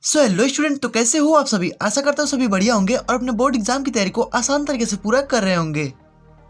So hello student, तो कैसे हो आप सभी। आशा करता हूँ सभी बढ़िया होंगे और अपने बोर्ड एग्जाम की तैयारी को आसान तरीके से पूरा कर रहे होंगे।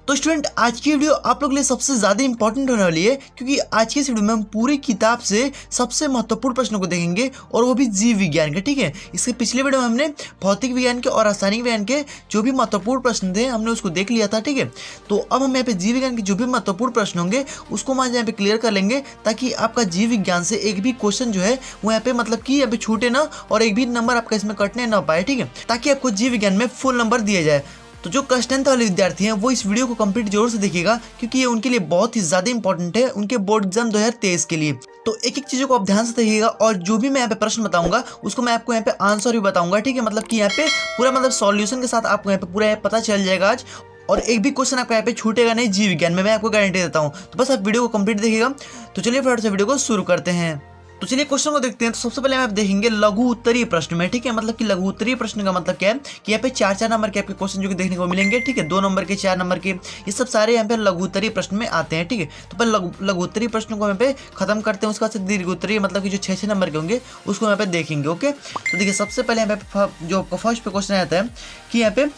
तो स्टूडेंट, आज की वीडियो आप लोग के लिए सबसे ज्यादा इंपॉर्टेंट होने वाली है, क्योंकि आज की इस वीडियो में हम पूरी किताब से सबसे महत्वपूर्ण प्रश्नों को देखेंगे और वो भी जीव विज्ञान के। ठीक है, इसके पिछले वीडियो में हमने भौतिक विज्ञान के और रासायनिक विज्ञान के जो भी महत्वपूर्ण प्रश्न थे हमने उसको देख लिया था। ठीक है, तो अब हम यहाँ पे जीव विज्ञान के जो भी महत्वपूर्ण प्रश्न होंगे उसको हम आज यहाँ पे क्लियर कर लेंगे, ताकि आपका जीव विज्ञान से एक भी क्वेश्चन जो है वो यहाँ पे मतलब कि यहाँ पे छूटे ना और एक भी नंबर आपका इसमें कटने ना पाए। ठीक है, ताकि आपको जीव विज्ञान में फुल नंबर दिया जाए। तो जो क्लास 10th वाले विद्यार्थी हैं वो इस वीडियो को कंप्लीट जरूर से देखिएगा, क्योंकि ये उनके लिए बहुत ही ज्यादा इंपॉर्टेंट है उनके बोर्ड एग्जाम 2023 के लिए। तो एक एक चीजों को आप ध्यान से देखिएगा और जो भी मैं यहाँ पे प्रश्न बताऊंगा उसको मैं आपको यहाँ पे आंसर भी बताऊंगा। ठीक है, मतलब कि यहाँ पे पूरा मतलब सॉल्यूशन के साथ आपको यहाँ पे पूरा पता चल जाएगा आज, और एक भी क्वेश्चन आपको यहाँ पे छूटेगा नहीं जीव विज्ञान में, मैं आपको गारंटी देता हूँ। तो बस आप वीडियो को कंप्लीट देखिएगा। तो चलिए फटाफट से वीडियो को शुरू करते हैं। तो चलिए क्वेश्चन को देखते हैं। तो सबसे पहले आप देखेंगे लघु उत्तरीय प्रश्न में। ठीक है, मतलब कि लघु उत्तरीय प्रश्न का मतलब क्या है कि यहाँ पे 4-4 नंबर के आपके क्वेश्चन जो कि देखने को मिलेंगे। ठीक है, 2 नंबर के, 4 नंबर के, ये सब सारे यहाँ पे लघु उत्तरीय प्रश्न में आते हैं। ठीक है, तो पहले लघु उत्तरीय प्रश्न को यहाँ पे खत्म करते हैं, उसके बाद दीर्घ उत्तरीय मतलब कि जो 6-6 नंबर के होंगे उसको यहाँ पे देखेंगे। ओके, तो देखिए सबसे पहले यहाँ पे जो फर्स्ट पे क्वेश्चन आता है कि यहाँ पे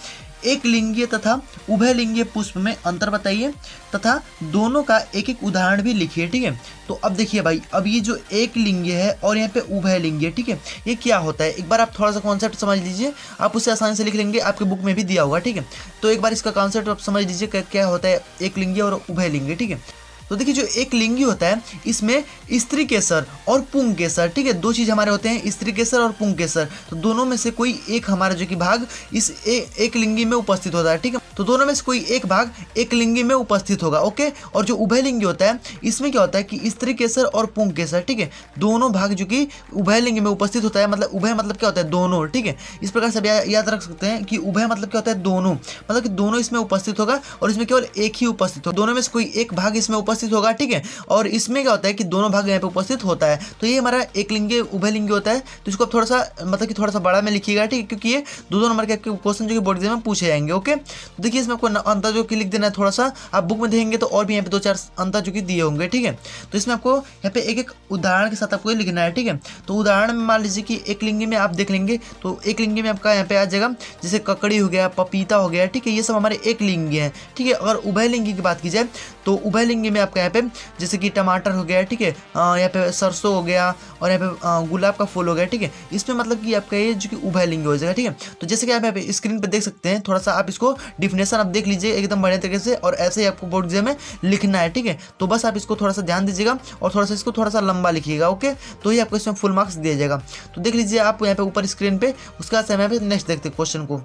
एक लिंगीय तथा उभयलिंगीय पुष्प में अंतर बताइए तथा दोनों का एक एक उदाहरण भी लिखिए। ठीक है, तो अब देखिए भाई, अब ये जो एक लिंगीय है और यहाँ पे उभयलिंगीय, ठीक है, ये क्या होता है एक बार आप थोड़ा सा कॉन्सेप्ट समझ लीजिए, आप उसे आसानी से लिख लेंगे, आपके बुक में भी दिया होगा। ठीक है, तो एक बार इसका कॉन्सेप्ट आप समझ लीजिए क्या होता है एक लिंगीय और उभयलिंगीय। ठीक है, तो देखिए जो एक लिंगी होता है इसमें स्त्री केसर और पुंग केसर, ठीक है, 2 चीज हमारे होते हैं, स्त्री केसर और पुंग केसर। तो दोनों में से कोई एक हमारा जो कि भाग इस एक लिंगी में उपस्थित होता है। ठीक है, तो दोनों में से कोई एक भाग एक लिंगी में उपस्थित होगा। ओके, और जो उभयलिंगी होता है इसमें क्या होता है कि स्त्री केसर और पुंग केसर, ठीक है, दोनों भाग जो कि उभयलिंगी में उपस्थित होता है। मतलब उभय मतलब क्या होता है दोनों। ठीक है, इस प्रकार से याद रख सकते हैं कि उभय मतलब क्या होता है दोनों, मतलब कि दोनों इसमें उपस्थित होगा और इसमें केवल एक ही उपस्थित होगा, दोनों में से कोई एक भाग इसमें उपस्थित होगा। ठीक है, और इसमें क्या होता है कि दोनों भाग यहाँ पे उपस्थित होता है। तो ये हमारा एक लिंगी उभयलिंगी होता है। तो इसको आप थोड़ा सा मतलब कि थोड़ा सा बड़ा में लिखिएगा। ठीक है, क्योंकि ये 2 नंबर के क्वेश्चन जो कि बोर्ड एग्जाम में पूछे जाएंगे। ओके, तो देखिए इसमें आपको अंतर जो कि लिख देना है थोड़ा सा, आप बुक में देखेंगे तो और भी यहाँ पे 2-4 अंतर जो कि दिए होंगे। ठीक है, तो इसमें आपको यहाँ पे एक एक उदाहरण के साथ आपको लिखना है। ठीक है, तो उदाहरण में मान लीजिए कि एक लिंगी में आप देख लेंगे तो एक लिंगी में आपका यहाँ पे आ जाएगा जैसे ककड़ी हो गया, पपीता हो गया। ठीक है, ये सब हमारे एक लिंगी है। ठीक है, अगर उभयलिंगी की बात की जाए तो उभयलिंगी में आपका यहाँ पे जैसे कि टमाटर हो गया, ठीक है, यहाँ पे सरसों हो गया और यहाँ पे गुलाब का फूल हो गया। ठीक है, इसमें मतलब कि आपका ये जो कि उभयलिंगी हो जाएगा। ठीक है, तो जैसे कि आप यहाँ पे स्क्रीन पे देख सकते हैं, थोड़ा सा आप इसको डिफिनेशन आप देख लीजिए एकदम बढ़िया तरीके से, और ऐसे ही आपको बोर्ड एग्जाम में लिखना है। ठीक है, तो बस आप इसको थोड़ा सा ध्यान दीजिएगा और थोड़ा सा इसको थोड़ा सा लंबा लिखिएगा। ओके, तो ही आपको इसमें फुल मार्क्स दिया जाएगा। तो देख लीजिए आप यहाँ पे ऊपर स्क्रीन पे, उसके बाद यहाँ पे नेक्स्ट देखते हैं क्वेश्चन को।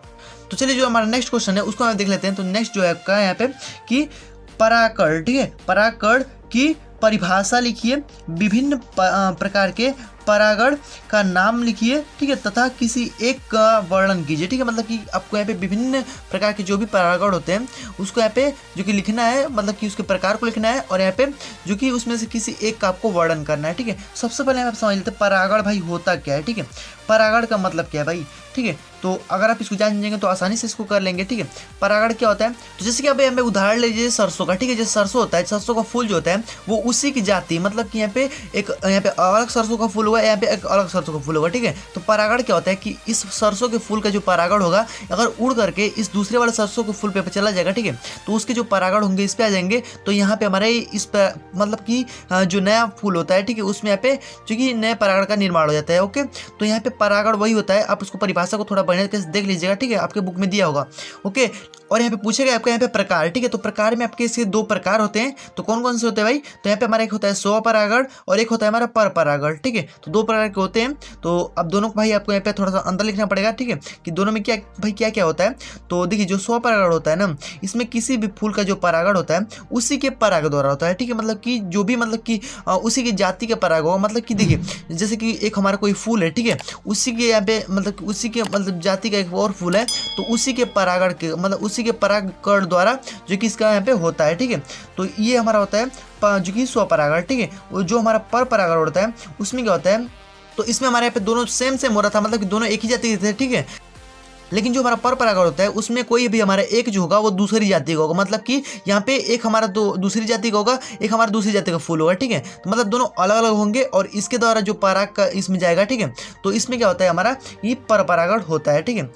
तो चलिए जो हमारा नेक्स्ट क्वेश्चन है उसको हम देख लेते हैं। तो नेक्स्ट जो है आपका यहाँ पे कि पराकण, ठीक है, पराकण की परिभाषा लिखिए, विभिन्न प्रकार के परागण का नाम लिखिए। ठीक है, तथा किसी एक का वर्णन कीजिए। ठीक है, मतलब कि आपको यहाँ पे विभिन्न प्रकार के जो भी परागण होते हैं उसको यहाँ पे जो कि लिखना है, मतलब कि उसके प्रकार को लिखना है और यहाँ पे जो कि उसमें से किसी एक का आपको वर्णन करना है। ठीक है, सबसे पहले आप समझ लेते हैं परागण भाई होता क्या है। ठीक है, परागण का मतलब क्या है भाई। ठीक है, तो अगर आप इसको जान जाएंगे तो आसानी से इसको कर लेंगे। ठीक है, परागण क्या होता है, तो जैसे कि आप यहाँ पे उदाहरण लीजिए सरसों का। ठीक है, जैसे सरसों होता है, सरसों का फूल जो होता है वो उसी की जाति, मतलब कि यहाँ पे अलग सरसों का फूल होगा, यहाँ पे एक अलग सरसों का फूल होगा। ठीक है, तो परागण क्या होता है कि इस सरसों के फूल का जो परागण होगा अगर उड़ करके इस दूसरे वाले सरसों के फूल पे चला जाएगा, ठीक है, तो उसके जो परागण होंगे इस पे आ जाएंगे। तो यहाँ पे हमारे इस पर मतलब कि जो नया फूल होता है, ठीक है, उसमें यहाँ पे जो कि नए परागण का निर्माण हो जाता है। ओके, तो यहाँ पे परागण वही होता है, आप उसको परिभाषा को थोड़ा बढ़िया तरीके से देख लीजिएगा। ठीक है, आपके बुक में दिया होगा। ओके, और यहाँ पे पूछेगा आपका यहाँ पे प्रकार। ठीक है, तो प्रकार में आपके इसके 2 प्रकार होते हैं। तो कौन कौन से होते हैं भाई, तो यहाँ पे हमारा एक होता है स्वपरागण और एक होता है हमारा पर परागण। ठीक है, तो 2 प्रकार के होते हैं। तो अब दोनों को भाई आपको यहाँ पे थोड़ा सा अंतर लिखना पड़ेगा। ठीक है, कि दोनों में क्या भाई क्या क्या होता है। तो देखिए जो स्वपरागण होता है ना, इसमें किसी भी फूल का जो परागण होता है उसी के पराग द्वारा होता है। ठीक है, मतलब कि जो भी मतलब कि उसी की जाति का पराग होगा। मतलब कि देखिए जैसे कि एक हमारा कोई फूल है, ठीक है, उसी के यहाँ पे मतलब उसी के मतलब जाति का एक और फूल है, तो उसी के परागण के मतलब उसी के परागकण द्वारा जो कि इसका यहाँ पे होता है। ठीक है, तो ये हमारा होता है जो कि स्वपरागण। ठीक है, वो जो हमारा पर परागण होता है उसमें क्या होता है, तो इसमें हमारे यहाँ पे दोनों सेम हो रहा था, मतलब कि दोनों एक ही जाति के थे। ठीक है, लेकिन जो हमारा पर परागण होता है उसमें कोई भी हमारा एक जो होगा वो दूसरी जाति का होगा, मतलब कि यहाँ पे एक हमारा दूसरी जाति का होगा, एक हमारा दूसरी जाति का फूल होगा, ठीक है। तो मतलब दोनों अलग अलग होंगे और इसके द्वारा जो पराग का इसमें जाएगा, ठीक है। तो इसमें क्या होता है, हमारा ये पर परागण होता है, ठीक है।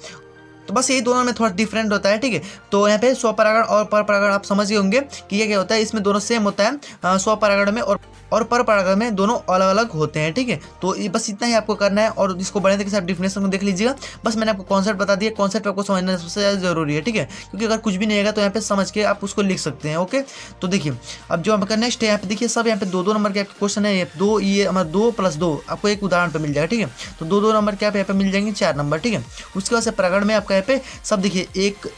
तो बस यही दोनों में थोड़ा डिफरेंट होता है, ठीक है। तो यहाँ पे स्वपरागण और पर परागण आप समझ गए होंगे कि ये क्या होता है, इसमें दोनों सेम होता है स्वपरागण में और पर परागण में दोनों अलग अलग होते हैं, ठीक है। तो ये बस इतना ही आपको करना है और इसको बढ़िया तरीके से आप डिफिनेशन को देख लीजिएगा। बस मैंने आपको कॉन्सेप्ट बता दिया, कॉन्सेप्ट आपको समझना सबसे ज़्यादा जरूरी है, ठीक है, क्योंकि अगर कुछ भी नहीं आएगा तो यहाँ पे समझ के आप उसको लिख सकते हैं। ओके, तो देखिए अब जो आपका नेक्स्ट है, यहाँ पे देखिए सब यहाँ पे 2-2 नंबर के आपके क्वेश्चन है। दो ये हमारा 2+2 आपको एक उदाहरण पर मिल जाएगा, ठीक है। तो 2-2 नंबर के आप यहाँ पे मिल जाएंगे 4 नंबर, ठीक है। उसके बाद से परागण में आपका यहाँ पे सब देखिए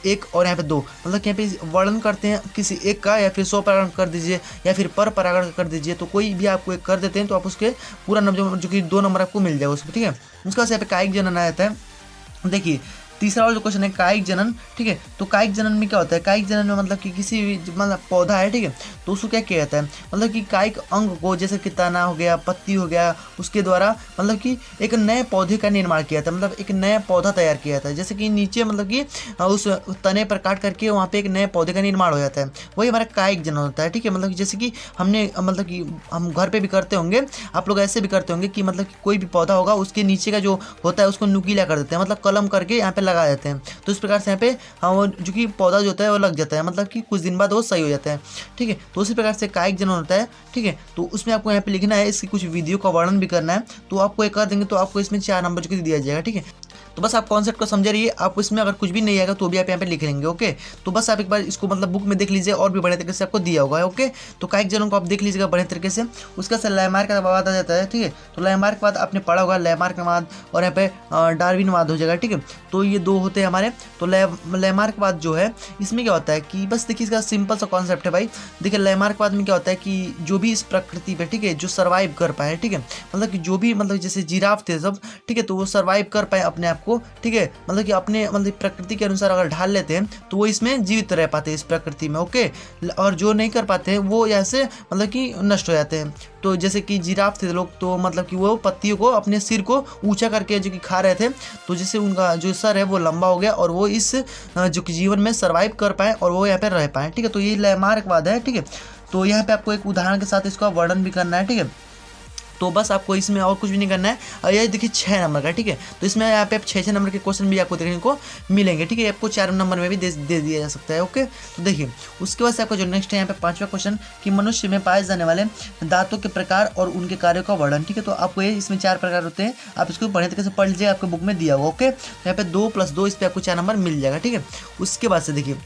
1 और यहाँ पे 2, मतलब यहाँ पे वर्णन करते हैं किसी एक का, या फिर स्वपरागण कर दीजिए या फिर पर परागण कर दीजिए, तो कोई भी आपको एक कर देते हैं तो आप उसके पूरा नंबर जो कि 2 नंबर आपको मिल जाएगा उसमें, ठीक है। उसके बाद यहाँ पे कायिक जनन आ जाता है। देखिए तीसरा वाला जो क्वेश्चन है कायिक जनन, ठीक है। तो कायिक जनन में क्या होता है, कायिक जनन में मतलब कि किसी भी मतलब पौधा है, ठीक है, तो उसको क्या किया जाता है, मतलब कि कायिक अंग को जैसे कि तना हो गया, पत्ती हो गया, उसके द्वारा मतलब कि एक नए पौधे का निर्माण किया जाता है, मतलब एक नया पौधा तैयार किया जाता है। जैसे कि नीचे मतलब कि उस तने पर काट करके वहाँ पे एक नए पौधे का निर्माण हो जाता है, वही हमारा कायिक जनन होता है, ठीक है। मतलब कि जैसे कि हमने मतलब कि हम घर पर भी करते होंगे, आप लोग ऐसे भी करते होंगे कि मतलब कि कोई भी पौधा होगा उसके नीचे का जो होता है उसको नुकीला कर देते हैं, मतलब कलम करके यहाँ पे लगा देते हैं। तो इस प्रकार से यहाँ पे वो जो कि पौधा जो होता है वो लग जाता है, मतलब कि कुछ दिन बाद वो सही हो जाता है, ठीक है। तो उसी प्रकार से कायिक जनन होता है, ठीक है। तो उसमें आपको यहाँ पे लिखना है, इसकी कुछ विधियों का वर्णन भी करना है, तो आपको एक कर देंगे तो आपको इसमें 4 नंबर जो कि दिया जाएगा, ठीक है। तो बस आप कॉन्सेप्ट को समझ रहिए, आपको इसमें अगर कुछ भी नहीं आएगा तो भी आप यहाँ पे लिख लेंगे। ओके, तो बस आप एक बार इसको मतलब बुक में देख लीजिए और भी बढ़िया तरीके से आपको दिया होगा। ओके, तो कायिक जनन को आप देख लीजिएगा बढ़िया तरीके से। उसका से लैमार्क का बाद आ जाता है, ठीक है। तो लैमार्क के बाद आपने पढ़ा होगा लैमार्कवाद और यहाँ पे डार्विनवाद हो जाएगा, ठीक है। तो ये 2 होते हैं हमारे। तो लैमार्कवाद जो है इसमें क्या होता है कि बस देखिए इसका सिंपल सा कॉन्सेप्ट है भाई। देखिए लैमार्कवाद में क्या होता है कि जो भी इस प्रकृति पे, ठीक है, जो सर्वाइव कर पाए, ठीक है, मतलब कि जो भी मतलब जैसे जिराफ थे सब, ठीक है, तो वो सर्वाइव कर पाए अपने आप को, ठीक है, मतलब कि अपने मतलब प्रकृति के अनुसार अगर ढाल लेते हैं तो वो इसमें जीवित रह पाते हैं इस प्रकृति में। ओके, और जो नहीं कर पाते हैं वो ऐसे मतलब कि नष्ट हो जाते हैं। तो जैसे कि जिराफ थे लोग, तो मतलब कि वो पत्तियों को अपने सिर को ऊंचा करके जो कि खा रहे थे, तो जैसे उनका जो सर है वो लंबा हो गया और वो इस जो कि जीवन में सर्वाइव कर पाए और वो यहाँ पे रह पाए, ठीक है। तो ये लैमार्कवाद है, ठीक है। तो यहाँ पे आपको एक उदाहरण के साथ इसका वर्णन भी करना है, ठीक है। तो बस आपको इसमें और कुछ भी नहीं करना है। और ये देखिए 6 नंबर का, ठीक है। तो इसमें यहाँ पे 6 नंबर के क्वेश्चन भी आपको देखने को मिलेंगे, ठीक है। आपको 4 नंबर में भी दे दिया जा सकता है। ओके, तो देखिए उसके बाद से आपका जो नेक्स्ट है यहाँ पे 5वां क्वेश्चन कि मनुष्य में पाए जाने वाले दांतों के प्रकार और उनके कार्यों का वर्णन, ठीक है। तो आपको ये इसमें 4 प्रकार होते हैं, आप इसको बढ़िया तरीके से पढ़ लीजिए, आपके बुक में दिया हुआ। ओके, तो यहाँ पे 2+2 इस पर आपको 4 नंबर मिल जाएगा, ठीक है। उसके बाद से देखिए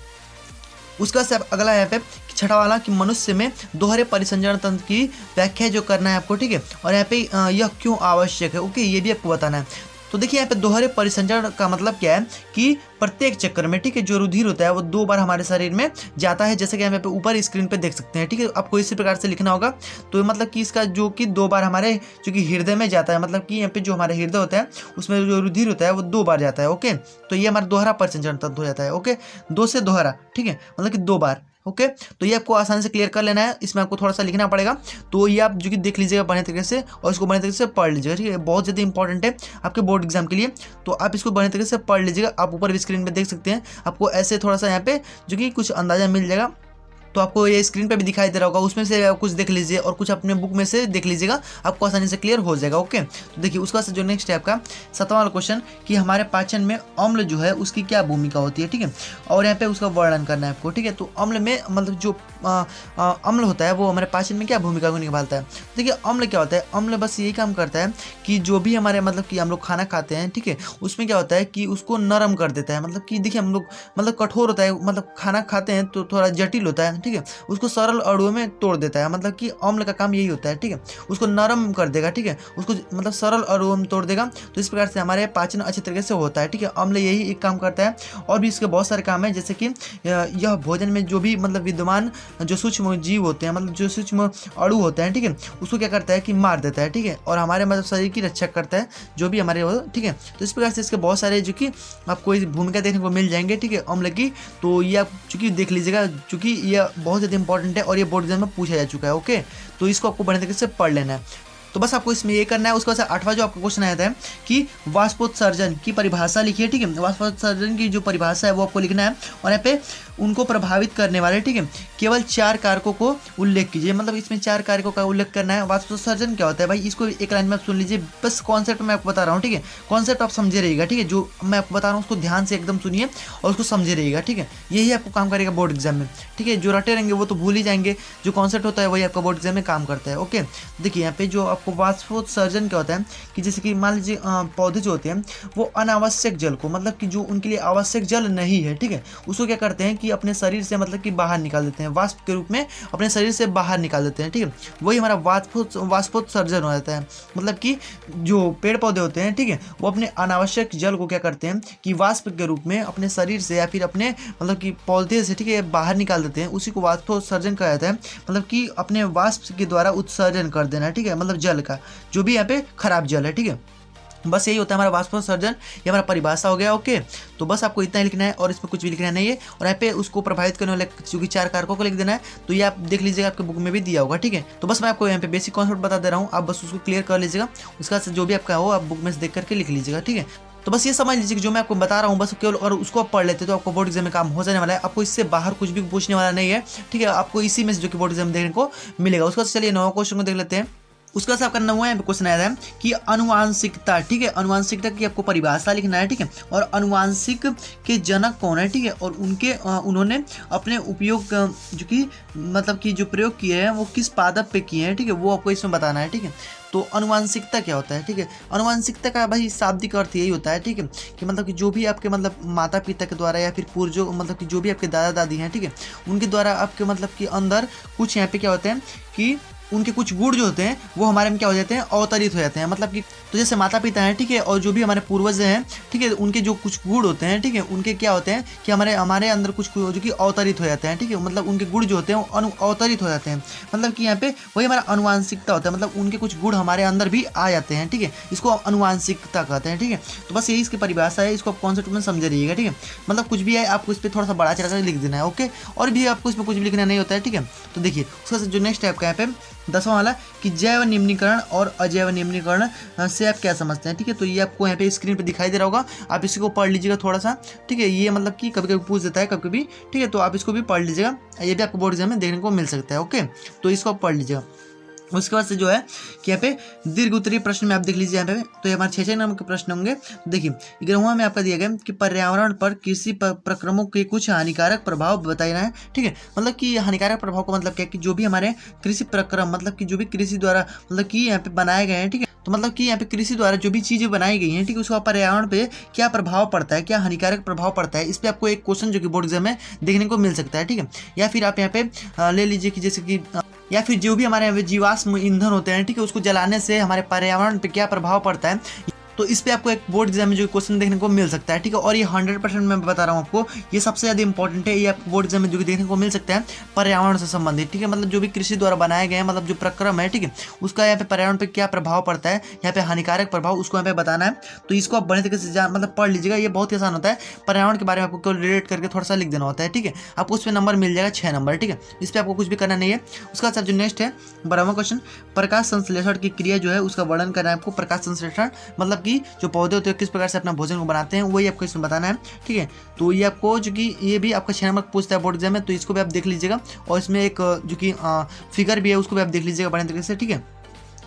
उसका से अगला यहाँ पे 6वां वाला कि मनुष्य में दोहरे परिसंचरण तंत्र की व्याख्या जो करना है आपको, ठीक है। और यहाँ पे यह क्यों आवश्यक है, ओके, ये भी आपको बताना है। तो देखिए यहाँ पे दोहरे परिसंचरण का मतलब क्या है कि प्रत्येक चक्कर में, ठीक है, जो रुधिर होता है वो 2 बार हमारे शरीर में जाता है, जैसे कि हम यहाँ पे ऊपर स्क्रीन पे देख सकते हैं, ठीक है। आपको इसी प्रकार से लिखना होगा। तो मतलब कि इसका जो कि 2 बार हमारे जो कि हृदय में जाता है, मतलब कि यहाँ पे जो हमारा हृदय होता है उसमें जो रुधिर होता है वो 2 बार जाता है। ओके, तो ये हमारा दोहरा परिसंचरण तंत्र हो जाता है। ओके, 2 से दोहरा, ठीक है, मतलब कि 2 बार। ओके, तो ये आपको आसानी से क्लियर कर लेना है, इसमें आपको थोड़ा सा लिखना पड़ेगा। तो ये आप जो कि देख लीजिएगा बढ़िया तरीके से और इसको बढ़िया तरीके से पढ़ लीजिएगा, ठीक है। बहुत ज़्यादा इंपॉर्टेंट है आपके बोर्ड एग्जाम के लिए, तो आप इसको बढ़िया तरीके से पढ़ लीजिएगा। आप ऊपर भी स्क्रीन पे देख सकते हैं, आपको ऐसे थोड़ा सा यहाँ पे जो कि कुछ अंदाजा मिल जाएगा। तो आपको ये स्क्रीन पे भी दिखाई दे रहा होगा, उसमें से कुछ देख लीजिए और कुछ अपने बुक में से देख लीजिएगा, आपको आसानी से क्लियर हो जाएगा। ओके, तो देखिए उसका जो नेक्स्ट है आपका 7वां वाला क्वेश्चन कि हमारे पाचन में अम्ल जो है उसकी क्या भूमिका होती है, ठीक है। और यहाँ पे उसका वर्णन करना है आपको, ठीक है। तो अम्ल में मतलब जो अम्ल होता है वो हमारे पाचन में क्या भूमिका को निभाता है। देखिए अम्ल क्या होता है, अम्ल बस यही काम करता है कि जो भी हमारे मतलब कि हम लोग खाना खाते हैं, ठीक है, उसमें क्या होता है कि उसको नरम कर देता है। मतलब कि देखिए हम लोग मतलब कठोर होता है, मतलब खाना खाते हैं तो थोड़ा जटिल होता है, ठीक है, उसको सरल अणुओं में तोड़ देता है। मतलब कि अम्ल का काम यही होता है, ठीक है, उसको नरम कर देगा, ठीक है, उसको मतलब सरल अणुओं में तोड़ देगा। तो इस प्रकार से हमारे पाचन अच्छे तरीके से होता है, ठीक है। अम्ल यही एक काम करता है और भी इसके बहुत सारे काम है, जैसे कि यह भोजन में जो भी मतलब विद्यमान जो सूक्ष्म जीव होते हैं, मतलब जो सूक्ष्म अणु होते हैं, ठीक है, उसको क्या करता है कि मार देता है, ठीक है, और हमारे मतलब शरीर की रक्षा करता है जो भी हमारे वो, ठीक है। तो इस प्रकार से इसके बहुत सारे जो कि आपको इस भूमिका देखने को मिल जाएंगे, ठीक है, अम्ल की। तो ये आप चूँकि देख लीजिएगा, चूँकि ये बहुत ज़्यादा इंपॉर्टेंट है और ये बोर्ड एग्जाम में पूछा जा चुका है। ओके, तो इसको आपको बढ़िया तरीके से पढ़ लेना है। तो बस आपको इसमें ये करना है। उसके बाद 8वां जो आपका क्वेश्चन आया था कि वाष्पोत्सर्जन की परिभाषा लिखिए, ठीक है। वाष्पोत्सर्जन की जो परिभाषा है वो आपको लिखना है और यहाँ पे उनको प्रभावित करने वाले, ठीक है, केवल 4 कारकों को उल्लेख कीजिए। मतलब इसमें 4 कारकों का उल्लेख करना है। वाष्पोत्सर्जन क्या होता है भाई, इसको एक लाइन में आप सुन लीजिए, बस कॉन्सेप्ट मैं आपको बता रहा हूँ, ठीक है। कॉन्सेप्ट आप समझे रहिएगा, ठीक है। जो मैं आपको बता रहा हूँ उसको ध्यान से एकदम सुनिए और उसको समझे रहिएगा, ठीक है। यही आपको काम करेगा बोर्ड एग्जाम में, ठीक है। जो रटे रहेंगे वो तो भूल ही जाएंगे, जो कॉन्सेप्ट होता है वही आपका बोर्ड एग्जाम में काम करता है। ओके, देखिए यहाँ पे जो आपको वाष्पोत्सर्जन क्या होता है कि जैसे कि मान लीजिए पौधे जो होते हैं वो अनावश्यक जल को, मतलब कि जो उनके लिए आवश्यक जल नहीं है, ठीक है, उसको क्या करते हैं कि अपने शरीर से मतलब कि बाहर निकाल देते हैं, वाष्प के रूप में अपने शरीर से बाहर निकाल देते हैं, ठीक है। वही हमारा वाष्पोत्सर्जन हो जाता है। मतलब कि जो पेड़ पौधे होते हैं, ठीक है, वो अपने अनावश्यक जल को क्या करते हैं कि वाष्प के रूप में अपने शरीर से या फिर अपने मतलब कि पौधे से, ठीक है, बाहर निकाल देते हैं। उसी को वाष्पोत्सर्जन कहा जाता है। मतलब कि अपने वाष्प के द्वारा उत्सर्जन कर देना, ठीक है, मतलब जल का, जो भी यहाँ पे खराब जल है, ठीक है। बस यही होता है हमारा वाष्पोत्सर्जन, ये हमारा परिभाषा हो गया। ओके, तो बस आपको इतना ही लिखना है और इसमें कुछ भी लिखना नहीं है। और यहाँ पे उसको प्रभावित करने वाले क्योंकि 4 कारकों को लिख देना है, तो ये आप देख लीजिएगा, आपके बुक में भी दिया होगा, ठीक है। तो बस मैं आपको यहाँ पे बेसिक कॉन्सेप्ट बता दे रहा हूँ, आप बस उसको क्लियर कर लीजिएगा। उसके बाद जो भी आपका हो आप बुक में से देख करके लिख लीजिएगा, ठीक है। तो बस ये समझ लीजिए कि जो मैं आपको बता रहा हूँ बस केवल और उसको आप पढ़ लेते तो आपको बोर्ड एग्जाम में काम हो जाने वाला है। आपको इससे बाहर कुछ भी पूछने वाला नहीं है, ठीक है। आपको इसी में से जो कि बोर्ड एग्जाम देखने को मिलेगा। उसके बाद चलिए 9वां क्वेश्चन को देख लेते हैं। उसका से आपका 9वां क्वेश्चन आया था कि अनुवांशिकता, ठीक है, अनुवांशिकता की आपको परिभाषा लिखना है, ठीक है। और अनुवांशिक के जनक कौन है, ठीक है, और उनके उन्होंने अपने उपयोग जो कि मतलब कि जो प्रयोग किए हैं वो किस पादप पे किए हैं, ठीक है, वो आपको इसमें बताना है, ठीक है। तो अनुवांशिकता क्या होता है, ठीक है। अनुवांशिकता का भाई शाब्दिक अर्थ यही होता है, ठीक है, कि मतलब कि जो भी आपके मतलब माता पिता के द्वारा या फिर पूर्वजों मतलब कि जो भी आपके दादा दादी हैं, ठीक है, उनके द्वारा आपके मतलब कि अंदर कुछ यहाँ पे क्या होते हैं कि उनके कुछ गुण जो होते हैं वो हमारे में क्या हो जाते हैं, अवतरित हो जाते हैं। मतलब कि तो जैसे माता पिता हैं, ठीक है, और जो भी हमारे पूर्वज हैं, ठीक है, उनके जो कुछ गुण होते हैं, ठीक है, उनके क्या होते हैं कि हमारे अंदर कुछ जो कि अवतरित हो जाते हैं, ठीक है। मतलब उनके गुण जो होते हैं वो अवतरित हो जाते हैं। मतलब कि यहाँ पे वही हमारा अनुवांशिकता होता है। मतलब उनके कुछ गुण हमारे अंदर भी आ जाते हैं, ठीक है, इसको अनुवांशिकता कहते हैं, ठीक है। तो बस यही इसकी परिभाषा है, इसको आप कॉन्सेप्ट में समझ रहिएगा, ठीक है। मतलब कुछ भी है आपको इस पर थोड़ा सा बड़ा चढ़ा कर लिख देना है। ओके, और भी आपको इसमें कुछ भी लिखना नहीं होता है, ठीक है। तो देखिए उसका जो नेक्स्ट है आपका यहाँ पे 10वां वाला कि जैव निम्नीकरण और अजैव निम्नीकरण से आप क्या समझते हैं, ठीक है। तो ये आपको यहाँ पे स्क्रीन पे दिखाई दे रहा होगा, आप इसी को पढ़ लीजिएगा थोड़ा सा, ठीक है। ये मतलब कि कभी कभी पूछ देता है, कभी कभी, ठीक है, तो आप इसको भी पढ़ लीजिएगा, ये भी आपको बोर्ड एग्जाम में देखने को मिल सकता है। ओके, तो इसको आप पढ़ लीजिएगा। उसके बाद से जो है कि यहाँ पे दीर्घ उत्तरीय प्रश्न में आप देख लीजिए यहाँ पे, तो ये हमारे 6 नंबर के प्रश्न होंगे। देखिए 11वां में आपका दिया गया कि पर्यावरण पर कृषि प्रक्रमों के कुछ हानिकारक प्रभाव बताना है, ठीक है। मतलब कि हानिकारक प्रभाव का मतलब क्या है कि जो भी हमारे कृषि प्रक्रम मतलब कि जो भी कृषि द्वारा मतलब कि यहाँ पे बनाए गए हैं, ठीक है, तो मतलब कि यहाँ पे कृषि द्वारा जो भी चीज़ें बनाई गई हैं, ठीक है, उसका पर्यावरण पे क्या प्रभाव पड़ता है, क्या हानिकारक प्रभाव पड़ता है, इस पर आपको एक क्वेश्चन जो कि बोर्ड एग्जाम में देखने को मिल सकता है, ठीक है। या फिर आप यहाँ पे ले लीजिए कि जैसे कि या फिर जो भी हमारे जीवाश्म ईंधन होते हैं, ठीक है, उसको जलाने से हमारे पर्यावरण पे क्या प्रभाव पड़ता है, तो इस पे आपको एक बोर्ड एग्जाम में जो क्वेश्चन देखने को मिल सकता है, ठीक है। और ये 100% मैं बता रहा हूँ आपको, ये सबसे ज़्यादा इंपॉर्टेंट है, ये आपको बोर्ड एग्जाम में जो देखने को मिल सकता है पर्यावरण से संबंधित, ठीक है। मतलब जो भी कृषि द्वारा बनाए गए हैं मतलब जो प्रक्रम है, ठीक है, उसका यहाँ पे पर्यावरण पे क्या प्रभाव पड़ता है, यहाँ पे हानिकारक प्रभाव, उसको यहाँ पे बताना है। तो इसको आप बड़े तरीके से मतलब पढ़ लीजिएगा, ये बहुत ही आसान होता है। पर्यावरण के बारे में आपको केवल रिलेट करके थोड़ा सा लिख देना होता है, ठीक है। आपको उस पर नंबर मिल जाएगा 6 नंबर, ठीक है। इस पर आपको कुछ भी करना नहीं है। उसका जो नेक्स्ट है 12वां क्वेश्चन, प्रकाश संश्लेषण की क्रिया जो है उसका वर्णन करना है आपको। प्रकाश संश्लेषण मतलब कि जो पौधे तो किस प्रकार से अपना भोजन को बनाते हैं वही आपको इसमें बताना है, ठीक है। तो ये आपको जो कि ये भी आपका 6 नंबर पूछता है बोर्ड एग्जाम में, तो इसको भी आप देख लीजिएगा। और इसमें एक जो कि फिगर भी है उसको भी आप देख लीजिएगा बड़े तरीके से, ठीक है।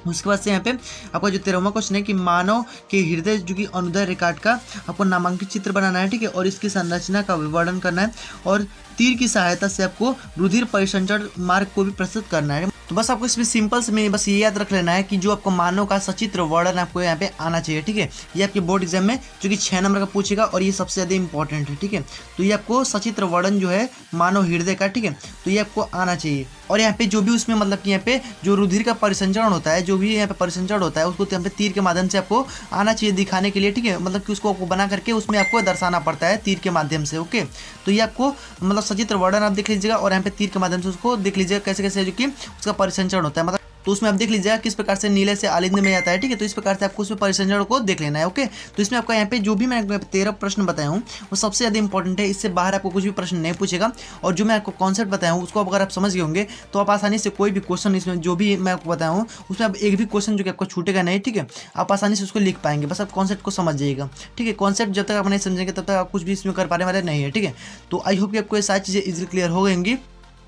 उसके बाद से यहाँ पे आपका जो 13वां क्वेश्चन है कि मानव के हृदय जो कि अनुदैर्ध्य रेखाट का आपको नामांकित चित्र बनाना है, ठीक है, और इसकी संरचना का विवरण करना है और तीर की सहायता से आपको रुधिर परिसंचरण मार्ग को भी प्रस्तुत करना है। तो बस आपको इसमें सिंपल से में बस ये याद रख लेना है कि जो आपको मानव का सचित्र वर्णन आपको यहाँ पे आना चाहिए, ठीक है। ये आपके बोर्ड एग्जाम में जो कि 6 नंबर का पूछेगा और ये सबसे ज़्यादा इंपॉर्टेंट है, ठीक है। तो ये आपको सचित्र वर्णन जो है मानव हृदय का, ठीक है, तो ये आपको आना चाहिए। और यहाँ पे जो भी उसमें मतलब कि यहाँ पे जो रुधिर का परिसंचरण होता है, जो भी यहाँ पे परिसंचरण होता है उसको यहाँ पे तीर के माध्यम से आपको आना चाहिए दिखाने के लिए, ठीक है। मतलब कि उसको बना करके उसमें आपको दर्शाना पड़ता है तीर के माध्यम से। ओके, तो ये आपको मतलब सचित्र वर्णन आप देख लीजिएगा और यहाँ पे तीर के माध्यम से उसको देख लीजिएगा कैसे कैसे जो कि उसका परिसंचरण होता है। मतलब तो उसमें आप देख लीजिएगा किस प्रकार से नीले से आलिंद में जाता है, ठीक है। तो इस प्रकार से आपको उसमें परिसंचरण को देख लेना है, ओके। तो इसमें आपका यहाँ पे जो भी मैं 13 प्रश्न बताया हूँ वो सबसे ज़्यादा इंपॉर्टेंट है, इससे बाहर आपको कुछ भी प्रश्न नहीं पूछेगा। और जो मैं आपको कॉन्सेप्ट बताया हूँ उसको अगर आप समझ गए होंगे तो आप आसानी से कोई भी क्वेश्चन इसमें जो भी मैं आपको बताया हूँ उसमें आप एक भी क्वेश्चन जो कि आपको छूटेगा नहीं, ठीक है। आप आसानी से उसको लिख पाएंगे, बस आप कॉन्सेप्ट को समझ जाइएगा, ठीक है। कॉन्सेप्ट जब तक आप नहीं समझेंगे तब तक आप कुछ भी इसमें कर पाने वाले नहीं है, ठीक है। तो आई होप कि आपको ये सारी चीज़ें इजीली क्लियर हो गएंगी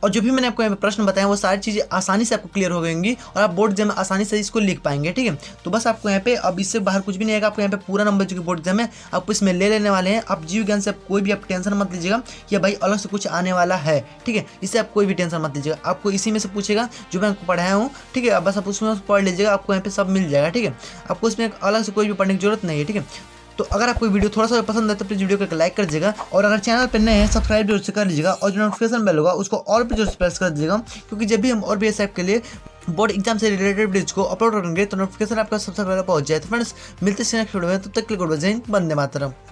और जो भी मैंने आपको यहाँ पे प्रश्न बताए वो सारी चीज़ें आसानी से आपको क्लियर हो गएंगी और आप बोर्ड एग्जाम में आसानी से इसको लिख पाएंगे, ठीक है। तो बस आपको यहाँ पे अब इससे बाहर कुछ भी नहीं आएगा, आपको यहाँ पे पूरा नंबर जो कि बोर्ड एग्जाम है आपको इसमें ले लेने वाले हैं। आप जीव ज्ञान से आप कोई भी आप टेंशन मत लीजिएगा कि भाई अलग से कुछ आने वाला है, ठीक है। इससे आप कोई भी टेंशन मत लीजिएगा, आपको इसी में से पूछेगा जो मैं आपको पढ़ाया हूँ, ठीक है। बस आप उसमें पढ़ लीजिएगा, आपको यहाँ पे सब मिल जाएगा, ठीक है। आपको इसमें अलग से कोई भी पढ़ने की जरूरत नहीं है, ठीक है। तो अगर आपको वीडियो थोड़ा सा पसंद है तो प्लीज वीडियो को लाइक कर दीजिएगा और अगर चैनल पर नए हैं सब्सक्राइब जरूर से कर लीजिएगा और जो नोटिफिकेशन बेल होगा उसको ऑल पे जरूर से प्रेस कर दीजिएगा, क्योंकि जब भी हम और भी इस ऐप के लिए बोर्ड एग्जाम से रिलेटेड वीडियोज को अपलोड करेंगे तो नोटिफिकेशन आपका सबसे पहले पहुंच जाए। तो फ्रेंड्स मिलते हैं नेक्स्ट वीडियो में, तब तक के लिए गुड बाय, जय हिंद, वंदे मातरम।